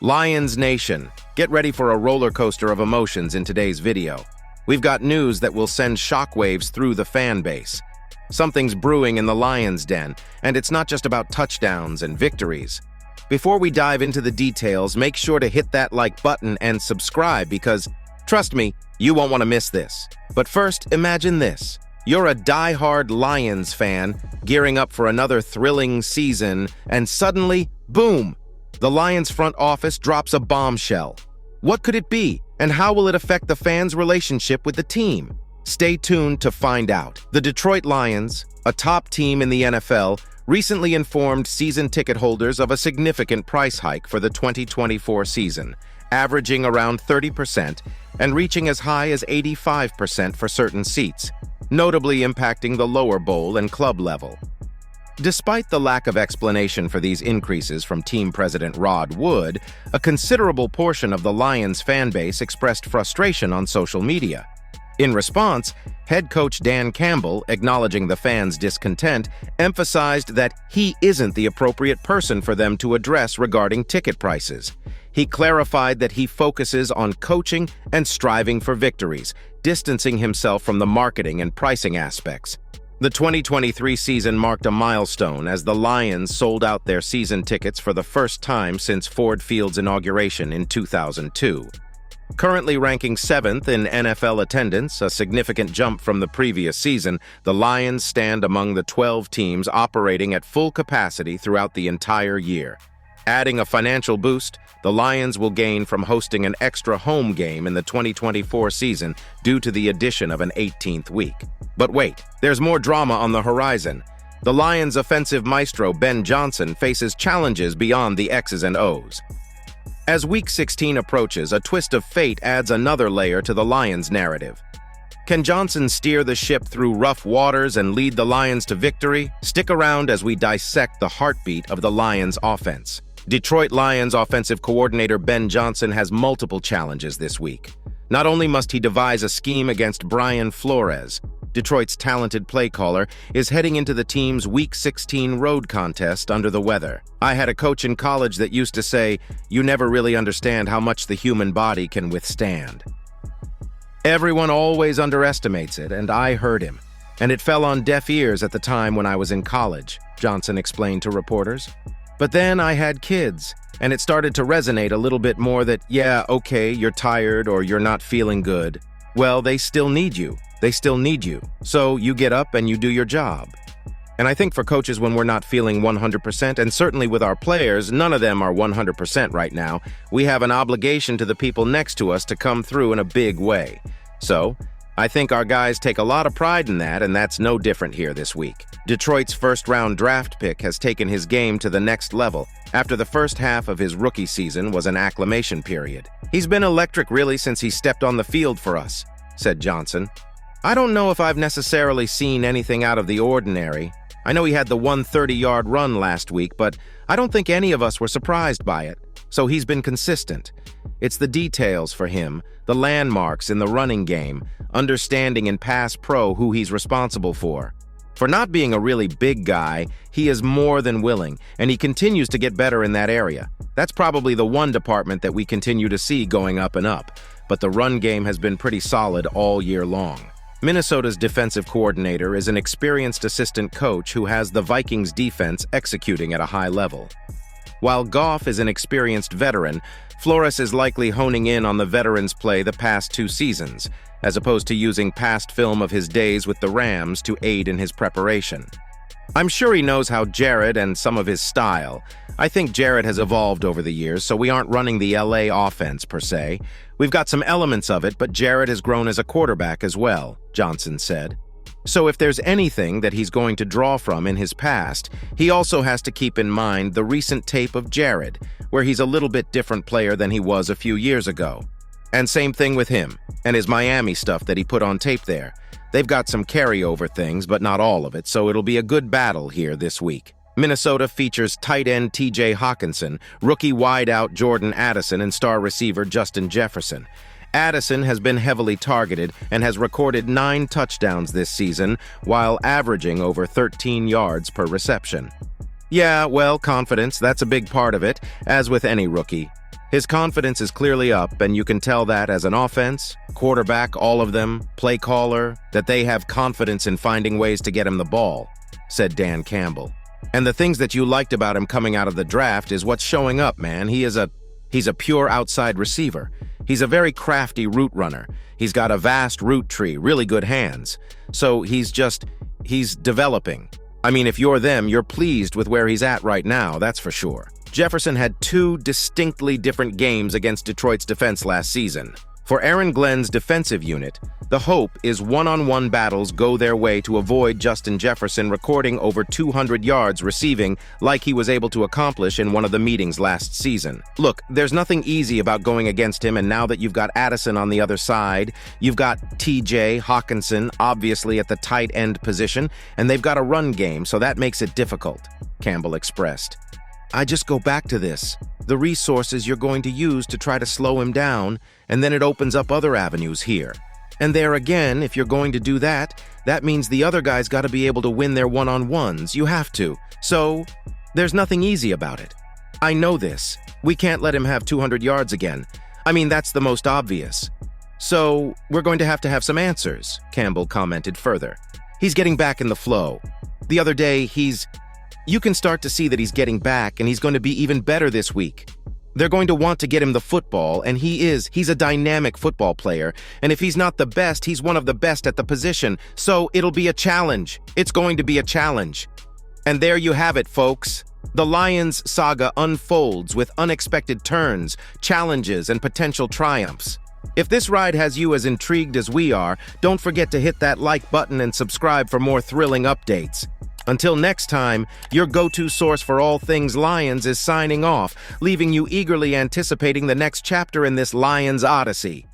Lions Nation, get ready for a roller coaster of emotions in today's video. We've got news that will send shockwaves through the fan base. Something's brewing in the Lions' den, and it's not just about touchdowns and victories. Before we dive into the details, make sure to hit that like button and subscribe because, trust me, you won't want to miss this. But first, imagine this. You're a die-hard Lions fan, gearing up for another thrilling season, and suddenly, boom! The Lions front office drops a bombshell. What could it be, and how will it affect the fans' relationship with the team? Stay tuned to find out. The Detroit Lions, a top team in the NFL, recently informed season ticket holders of a significant price hike for the 2024 season, averaging around 30% and reaching as high as 85% for certain seats, notably impacting the lower bowl and club level. Despite the lack of explanation for these increases from team president Rod Wood, a considerable portion of the Lions fan base expressed frustration on social media. In response, head coach Dan Campbell, acknowledging the fans' discontent, emphasized that he isn't the appropriate person for them to address regarding ticket prices. He clarified that he focuses on coaching and striving for victories, distancing himself from the marketing and pricing aspects. The 2023 season marked a milestone as the Lions sold out their season tickets for the first time since Ford Field's inauguration in 2002. Currently ranking 7th in NFL attendance, a significant jump from the previous season, the Lions stand among the 12 teams operating at full capacity throughout the entire year. Adding a financial boost, the Lions will gain from hosting an extra home game in the 2024 season due to the addition of an 18th week. But wait, there's more drama on the horizon. The Lions' offensive maestro Ben Johnson faces challenges beyond the X's and O's. As Week 16 approaches, a twist of fate adds another layer to the Lions' narrative. Can Johnson steer the ship through rough waters and lead the Lions to victory? Stick around as we dissect the heartbeat of the Lions' offense. Detroit Lions offensive coordinator Ben Johnson has multiple challenges this week. Not only must he devise a scheme against Brian Flores, Detroit's talented play caller, is heading into the team's Week 16 road contest under the weather. I had a coach in college that used to say, "You never really understand how much the human body can withstand." Everyone always underestimates it, and I heard him. And it fell on deaf ears at the time when I was in college, Johnson explained to reporters. But then I had kids, and it started to resonate a little bit more that, yeah, okay, you're tired or you're not feeling good. Well, they still need you. They still need you. So you get up and you do your job. And I think for coaches when we're not feeling 100%, and certainly with our players, none of them are 100% right now, we have an obligation to the people next to us to come through in a big way. So, I think our guys take a lot of pride in that, and that's no different here this week. Detroit's first-round draft pick has taken his game to the next level after the first half of his rookie season was an acclimation period. "He's been electric really since he stepped on the field for us," said Johnson. "I don't know if I've necessarily seen anything out of the ordinary. I know he had the 130-yard run last week, but I don't think any of us were surprised by it. So he's been consistent. It's the details for him, the landmarks in the running game, understanding in pass pro who he's responsible for. For not being a really big guy, he is more than willing, and he continues to get better in that area. That's probably the one department that we continue to see going up and up, but the run game has been pretty solid all year long." Minnesota's defensive coordinator is an experienced assistant coach who has the Vikings defense executing at a high level. While Goff is an experienced veteran, Flores is likely honing in on the veteran's play the past 2 seasons, as opposed to using past film of his days with the Rams to aid in his preparation. I'm sure he knows how Jared and some of his style. I think Jared has evolved over the years, so we aren't running the LA offense per se. We've got some elements of it, but Jared has grown as a quarterback as well, Johnson said. So if there's anything that he's going to draw from in his past, he also has to keep in mind the recent tape of Jared, where he's a little bit different player than he was a few years ago. And same thing with him, and his Miami stuff that he put on tape there. They've got some carryover things, but not all of it, so it'll be a good battle here this week. Minnesota features tight end TJ Hawkinson, rookie wideout Jordan Addison, and star receiver Justin Jefferson. Addison has been heavily targeted and has recorded 9 touchdowns this season while averaging over 13 yards per reception. Yeah, well, confidence, that's a big part of it, as with any rookie. His confidence is clearly up, and you can tell that as an offense, quarterback, all of them, play caller, that they have confidence in finding ways to get him the ball, said Dan Campbell. And the things that you liked about him coming out of the draft is what's showing up, man. He's a pure outside receiver. He's a very crafty route runner. He's got a vast route tree, really good hands. So he's developing. I mean, if you're them, you're pleased with where he's at right now, that's for sure. Jefferson had two distinctly different games against Detroit's defense last season. For Aaron Glenn's defensive unit, the hope is one-on-one battles go their way to avoid Justin Jefferson recording over 200 yards receiving like he was able to accomplish in one of the meetings last season. Look, there's nothing easy about going against him, and now that you've got Addison on the other side, you've got TJ Hawkinson obviously at the tight end position, and they've got a run game, so that makes it difficult, Campbell expressed. I just go back to this. The resources you're going to use to try to slow him down, and then it opens up other avenues here. And there again, if you're going to do that, that means the other guy's got to be able to win their one-on-ones. You have to. So, there's nothing easy about it. I know this. We can't let him have 200 yards again. I mean, that's the most obvious. So, we're going to have some answers, Campbell commented further. He's getting back in the flow. The other day, you can start to see that he's getting back, and he's going to be even better this week. They're going to want to get him the football, and he's a dynamic football player, and if he's not the best, he's one of the best at the position, so it'll be a challenge. It's going to be a challenge. And there you have it, folks. The Lions saga unfolds with unexpected turns, challenges, and potential triumphs. If this ride has you as intrigued as we are, don't forget to hit that like button and subscribe for more thrilling updates. Until next time, your go-to source for all things Lions is signing off, leaving you eagerly anticipating the next chapter in this Lions Odyssey.